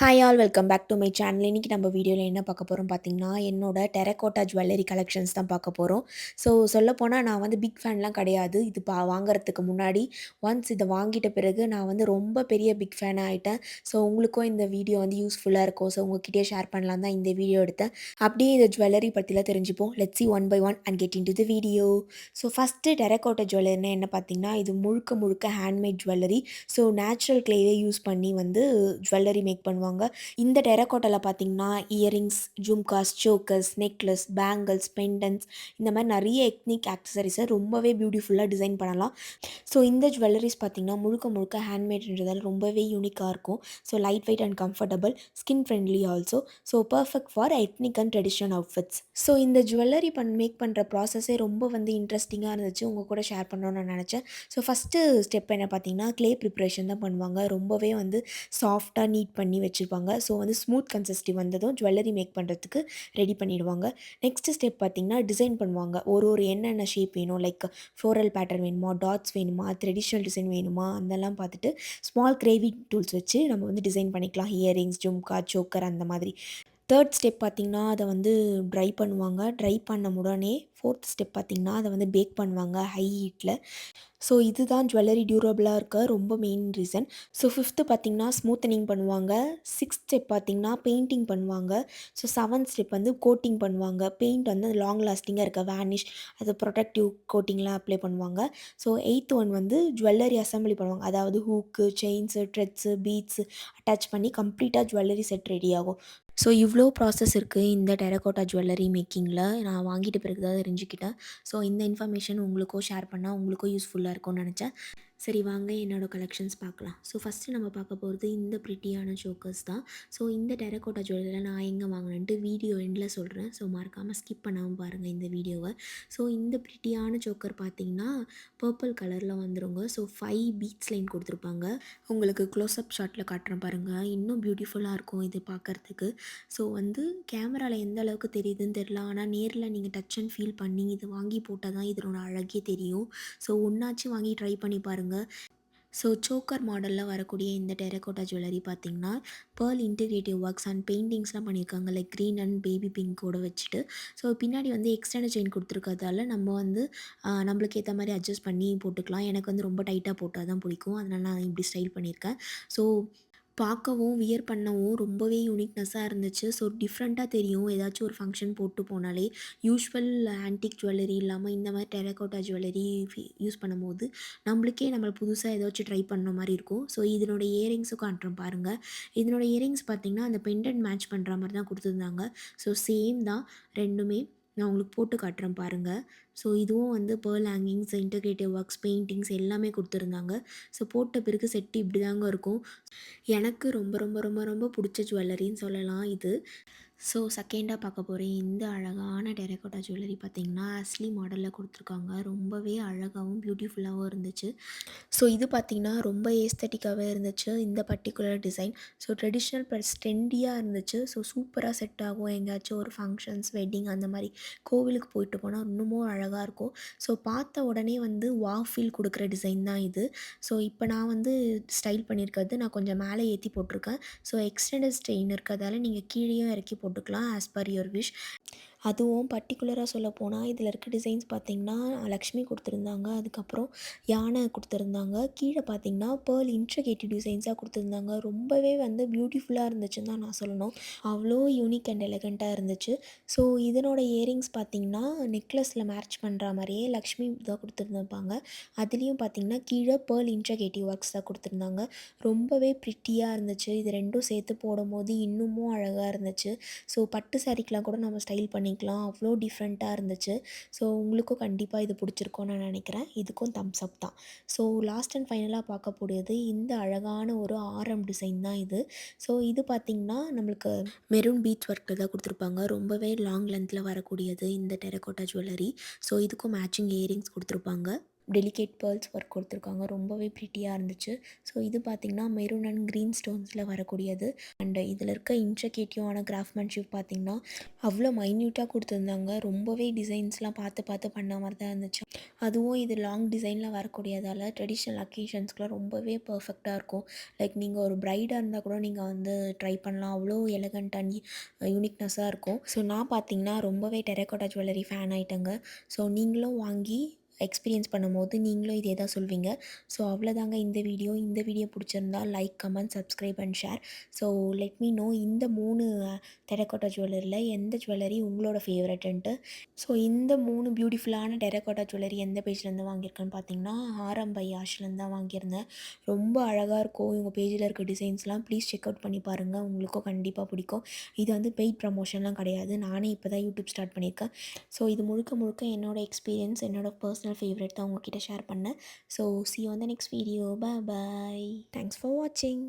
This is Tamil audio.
Hi all welcome back to my channel. இன்றைக்கி நம்ம வீடியோவில் என்ன பார்க்க போகிறோம் பார்த்தீங்கன்னா, என்னோட டெரகோட்டா ஜுவல்லரி கலெக்ஷன்ஸ் தான் பார்க்க போகிறோம். ஸோ சொல்லப்போனால் நான் வந்து பிக் ஃபேன்லாம் கிடையாது. இது வாங்குறதுக்கு முன்னாடி ஒன்ஸ் இதை வாங்கிட்ட பிறகு நான் வந்து ரொம்ப பெரிய பிக் ஃபேனாக ஆகிட்டேன். ஸோ உங்களுக்கும் இந்த வீடியோ வந்து யூஸ்ஃபுல்லாக இருக்கும். ஸோ உங்ககிட்டயே ஷேர் பண்ணலாம் தான் இந்த வீடியோ எடுத்தேன். அப்படியே இந்த ஜுவல்லரி பற்றிலாம் தெரிஞ்சுப்போம். Let's see one by one and get into the video. So first terracotta ஜுவல்லரினா என்ன பார்த்தீங்கன்னா, இது முழுக்க முழுக்க ஹேண்ட்மேட் ஜுவல்லரி. ஸோ நேச்சுரல் கிளேவே யூஸ் பண்ணி வந்து ஜுவல்லரி மேக் பண்ணுவாங்க. இந்த டெரகோட்டாவில் பார்த்தீங்கன்னா earrings, jhumkas, chokers, necklace, bangles, pendants இந்த மாதிரி நிறைய எத்னிக் ஆக்சசரிஸை ரொம்பவே பியூட்டிஃபுல்லாக டிசைன் பண்ணலாம். ஸோ இந்த ஜுவல்லரிஸ் பார்த்தீங்கன்னா முழுக்க முழுக்க ஹேண்ட்மேட்ன்றதால் ரொம்பவே யூனிக்காக இருக்கும். So light weight and comfortable, skin friendly also. So perfect for ethnic and traditional outfits. So இந்த ஜுவல்லரி மேக் பண்ணுற ப்ராசஸே ரொம்ப வந்து இன்ட்ரெஸ்டிங்காக இருந்துச்சு. உங்கள் கூட ஷேர் பண்ணணும்னு நான் நினச்சேன். ஸோ ஃபஸ்ட்டு ஸ்டெப் என்ன பார்த்தீங்கன்னா, க்ளே ப்ரிப்ரேஷன் தான் பண்ணுவாங்க. ரொம்பவே வந்து சாஃப்டாக நீட் பண்ணி வச்சுருப்பாங்க. ஸோ வந்து ஸ்மூத் கன்சிஸ்டி வந்ததும் ஜுவல்லரி மேக் பண்ணுறதுக்கு ரெடி பண்ணிடுவாங்க. நெக்ஸ்ட் ஸ்டெப் பார்த்தீங்கன்னா, டிசைன் பண்ணுவாங்க. ஒரு என்னென்ன ஷேப் வேணும், லைக் ஃப்ளோரல் பேட்டர்ன் வேணுமா, டாட்ஸ் வேணுமா, ட்ரெடிஷ்னல் டிசைன் வேணுமா அதெல்லாம் பார்த்துட்டு ஸ்மால் கிரேவிங் டூல்ஸ் வச்சு நம்ம வந்து டிசைன் பண்ணிக்கலாம். இயரிங்ஸ், ஜும்கா, சோக்கர் அந்த மாதிரி. தேர்ட் ஸ்டெப் பார்த்திங்கன்னா, அதை வந்து ட்ரை பண்ணுவாங்க. ட்ரை பண்ண உடனே ஃபோர்த் ஸ்டெப் பார்த்திங்கன்னா, அதை வந்து பேக் பண்ணுவாங்க ஹை ஹீட்டில். ஸோ இதுதான் ஜுவல்லரி டியூரபிளாக இருக்க ரொம்ப மெயின் ரீசன். ஸோ ஃபிஃப்த்து பார்த்திங்கன்னா ஸ்மூத்தனிங் பண்ணுவாங்க. சிக்ஸ்த் ஸ்டெப் பார்த்திங்கன்னா பெயிண்டிங் பண்ணுவாங்க. ஸோ செவன்த் ஸ்டெப் வந்து கோட்டிங் பண்ணுவாங்க. பெயிண்ட் வந்து லாங் லாஸ்டிங்காக இருக்க வேனிஷ், அது ப்ரொடக்டிவ் கோட்டிங்லாம் அப்ளை பண்ணுவாங்க. ஸோ எயித் ஒன் வந்து ஜுவல்லரி அசம்பிளி பண்ணுவாங்க. அதாவது hook, chains, Threads, beads attach பண்ணி கம்ப்ளீட்டாக ஜுவல்லரி செட் ரெடி ஆகும். ஸோ இவ்வளோ ப்ராசஸ் இருக்குது இந்த டெரகோட்டா ஜுவல்லரி மேக்கிங்கில். நான் வாங்கிட்ட பிறகு தான் தெரிஞ்சுக்கிட்டேன். ஸோ இந்த இன்ஃபர்மேஷன் உங்களுக்கும் ஷேர் பண்ணால் உங்களுக்கும் யூஸ்ஃபுல்லாக இருக்கும்னு நினச்சேன். சரி வாங்க என்னோடய கலெக்ஷன்ஸ் பார்க்கலாம். ஸோ ஃபஸ்ட்டு நம்ம பார்க்க போகிறது இந்த ப்ரிட்டியான சோக்கர்ஸ் தான். ஸோ இந்த டெரகோட்டா ஜுவல்லரியில் நான் எங்கே வாங்கினேன்ட்டு வீடியோ எண்டில் சொல்கிறேன். ஸோ மறக்காமல் ஸ்கிப் பண்ணாமல் பாருங்கள் இந்த வீடியோவை. ஸோ இந்த ப்ரிட்டியான சோக்கர் பார்த்திங்கன்னா பர்பிள் கலரில் வந்துருங்க. ஸோ 5 பீட்ஸ் லைன் கொடுத்துருப்பாங்க. உங்களுக்கு க்ளோஸ்அப் ஷாட்டில் காட்டுறேன் பாருங்கள். இன்னும் பியூட்டிஃபுல்லாக இருக்கும் இது பார்க்குறதுக்கு. ஸோ வந்து கேமராவில் எந்த அளவுக்கு தெரியுதுன்னு தெரில. ஆனால் நேரில் நீங்கள் டச் அண்ட் ஃபீல் பண்ணி இது வாங்கி போட்டால் தான் இதனோட அழகே தெரியும். ஸோ ஒன்றாச்சும் வாங்கி ட்ரை பண்ணி பாருங்கள். ஸோ சோக்கர் மாடலில் வரக்கூடிய இந்த டெரகோட்டா ஜுவல்லரி பார்த்திங்கன்னா பேர்ல் இன்டிகிரேட்டிவ் ஒர்க்ஸ் அண்ட் பெயிண்டிங்ஸ்லாம் பண்ணியிருக்காங்க. லைக் க்ரீன் அண்ட் பேபி பிங்கோட வச்சுட்டு. ஸோ பின்னாடி வந்து எக்ஸ்டர்னல் செயின் கொடுத்துருக்கறதால நம்ம வந்து நம்மளுக்கு ஏற்ற மாதிரி அட்ஜஸ்ட் பண்ணி போட்டுக்கலாம். எனக்கு வந்து ரொம்ப டைட்டாக போட்டால் தான் பிடிக்கும். அதனால் நான் இப்படி ஸ்டைல் பண்ணியிருக்கேன். ஸோ பார்க்கவும் வியர் பண்ணவும் ரொம்பவே யூனிக்னஸ்ஸாக இருந்துச்சு. ஸோ டிஃப்ரெண்ட்டாக தெரியும் ஏதாச்சும் ஒரு ஃபங்க்ஷன் போட்டு போனாலே. யூஷுவல் ஆன்டிக் ஜுவல்லரி இல்லாமல் இந்த மாதிரி டெரகோட்டா ஜுவல்லரி யூஸ் பண்ணும்போது நம்மளை புதுசாக ஏதாச்சும் ட்ரை பண்ண மாதிரி இருக்கும். ஸோ இதனோட இயரிங்ஸும் காட்டுறேன் பாருங்கள். இதனோட இயரிங்ஸ் பார்த்திங்கன்னா அந்த பெண்டன்ட் மேட்ச் பண்ணுற மாதிரி தான் கொடுத்துருந்தாங்க. ஸோ சேம் தான் ரெண்டுமே. நான் உங்களுக்கு போட்டு காட்டுறேன் பாருங்கள். ஸோ இதுவும் வந்து pearl hangings, integrative works, paintings எல்லாமே கொடுத்துருந்தாங்க. ஸோ போட்ட பிறகு செட்டு இப்படி தாங்க இருக்கும். எனக்கு ரொம்ப ரொம்ப ரொம்ப ரொம்ப பிடிச்ச ஜுவல்லரின்னு சொல்லலாம் இது. ஸோ செகண்டாக பார்க்க போகிறேன் இந்த அழகான டெரகோட்டா ஜுவல்லரி பார்த்திங்கன்னா அஸ்லி மாடலில் கொடுத்துருக்காங்க. ரொம்பவே அழகாகவும் பியூட்டிஃபுல்லாகவும் இருந்துச்சு. ஸோ இது பார்த்திங்கன்னா ரொம்ப ஏஸ்தட்டிக்காகவே இருந்துச்சு இந்த particular design. So traditional plus ட்ரெண்டியாக இருந்துச்சு. ஸோ சூப்பராக செட் ஆகும் எங்கேயாச்சும் ஒரு ஃபங்க்ஷன்ஸ், வெட்டிங் அந்த மாதிரி கோவிலுக்கு போயிட்டு போனால் இன்னமும் அழகாக இருக்கும். ஸோ பார்த்த உடனே வந்து வாவ் ஃபீல் கொடுக்குற டிசைன் தான் இது. ஸோ இப்போ நான் வந்து ஸ்டைல் பண்ணியிருக்கிறது நான் கொஞ்சம் மேலே ஏற்றி போட்டிருக்கேன். ஸோ எக்ஸ்டெண்டட் ஸ்டெயின் இருக்கிறதால நீங்கள் கீழேயும் இறக்கி போட்டுக்கலாம் ஆஸ் பர் யுவர் விஷ். அதுவும் பர்டிகுலராக சொல்லப்போனால் இதில் இருக்க டிசைன்ஸ் பார்த்திங்கன்னா லக்ஷ்மி கொடுத்துருந்தாங்க. அதுக்கப்புறம் யானை கொடுத்துருந்தாங்க. கீழே பார்த்திங்கன்னா பேர்ல் இன்ட்ரிகேட்டிவ் டிசைன்ஸாக கொடுத்துருந்தாங்க. ரொம்பவே வந்து பியூட்டிஃபுல்லாக இருந்துச்சுன்னு தான் நான் சொல்லணும். அவ்வளோ யூனிக் அண்ட் எலகண்ட்டாக இருந்துச்சு. ஸோ இதனோட இயரிங்ஸ் பார்த்திங்கன்னா நெக்லஸில் மேட்ச் பண்ணுற மாதிரியே லக்ஷ்மி தான் கொடுத்துருந்துருப்பாங்க. அதுலேயும் பார்த்திங்கன்னா கீழே பேர்ல் இன்ட்ரிகேட்டிவ் ஒர்க்ஸ் தான் கொடுத்துருந்தாங்க. ரொம்பவே ப்ரிட்டியாக இருந்துச்சு. இது ரெண்டும் சேர்த்து போடும்போது இன்னமும் அழகாக இருந்துச்சு. ஸோ பட்டு சாரீக்கெலாம் கூட நம்ம ஸ்டைல் பண்ணிக்கலாம். அவ்வளோ டிஃப்ரெண்ட்டாக இருந்துச்சு. ஸோ உங்களுக்கும் கண்டிப்பாக இது பிடிச்சிருக்கும்னு நான் நினைக்கிறேன். இதுக்கும் தம்ஸ் அப் தான். ஸோ லாஸ்ட் அண்ட் ஃபைனலாக பார்க்கக்கூடியது இந்த அழகான ஒரு ஆரம் டிசைன் தான் இது. ஸோ இது பார்த்திங்கன்னா நம்மளுக்கு மெரூன் பீட்ஸ் ஒர்க்கில் தான் கொடுத்துருப்பாங்க. ரொம்பவே லாங் லென்த்தில் வரக்கூடியது இந்த டெரகோட்டா ஜுவல்லரி. ஸோ இதுக்கும் மேட்சிங் இயரிங்ஸ் கொடுத்துருப்பாங்க. டெலிகேட் பேர்ல்ஸ் ஒர்க் கொடுத்துருக்காங்க. ரொம்பவே ப்ரிட்டியா இருந்துச்சு. ஸோ இது பார்த்தீங்கன்னா, மெரூன் அண்ட் கிரீன் ஸ்டோன்ஸில வரக்கூடியது. அண்ட் இதில இருக்க இன்ட்ரிகேட்டிவான கிராஃப்ட்மேன்ஷிப் பார்த்தீங்கன்னா, அவ்வளோ மைன்யூட்டா குடுத்துருந்தாங்க. ரொம்பவே டிசைன்ஸ்லாம் பார்த்து பார்த்து பண்ண மாரி தான் இருந்துச்சு. அதுவும் இது லாங் டிசைனில் வரக்கூடியதால் ட்ரெடிஷ்னல் அக்கேஷன்ஸ்க்குலாம் ரொம்பவே பர்ஃபெக்ட்டா இருக்கும். லைக் நீங்கள் ஒரு பிரைடாக இருந்தால் கூட நீங்கள் வந்து ட்ரை பண்ணலாம். அவ்வளோ எலகண்ட் அண்ட் யூனிக்னஸாக இருக்கும். ஸோ நான் பார்த்தீங்கன்னா ரொம்பவே டெரகோட்டா ஜுவல்லரி ஃபேன் ஆயிட்டேங்க. ஸோ நீங்களும் வாங்கி எக்ஸ்பீரியன்ஸ் பண்ணும்போது நீங்களும் இதே தான் சொல்வீங்க. ஸோ அவ்வளோதாங்க இந்த வீடியோ. இந்த வீடியோ பிடிச்சிருந்தா like, comment, subscribe and share. So let me know இந்த 3 டெரகோட்டா ஜுவல்லரில எந்த ஜுவல்லரி உங்களோட ஃபேவரட்டுன்ட்டு. ஸோ இந்த 3 பியூட்டிஃபுல்லான டெரகோட்டா ஜுவல்லரி எந்த பேஜ்லேருந்து வாங்கியிருக்கேன்னு பார்த்தீங்கன்னா, ஆரம் பை யாஷ்லேருந்து தான் வாங்கியிருந்தேன். ரொம்ப அழகாக இருக்கும். இவங்க பேஜில் இருக்க டிசைன்ஸ்லாம் ப்ளீஸ் செக் அவுட் பண்ணி பாருங்கள். உங்களுக்கும் கண்டிப்பாக பிடிக்கும். இது வந்து பெய்ட் ப்ரமோஷன்லாம் கிடையாது. நானே இப்போ தான் யூடியூப் ஸ்டார்ட் பண்ணியிருக்கேன். ஸோ இது முழுக்க முழுக்க என்னோட எக்ஸ்பீரியன்ஸ், என்னோட பர்சனல் ஃபேவரட் தான் உங்ககிட்ட ஷேர் பண்ணேன். So see you on the next video. Bye bye. Thanks for watching.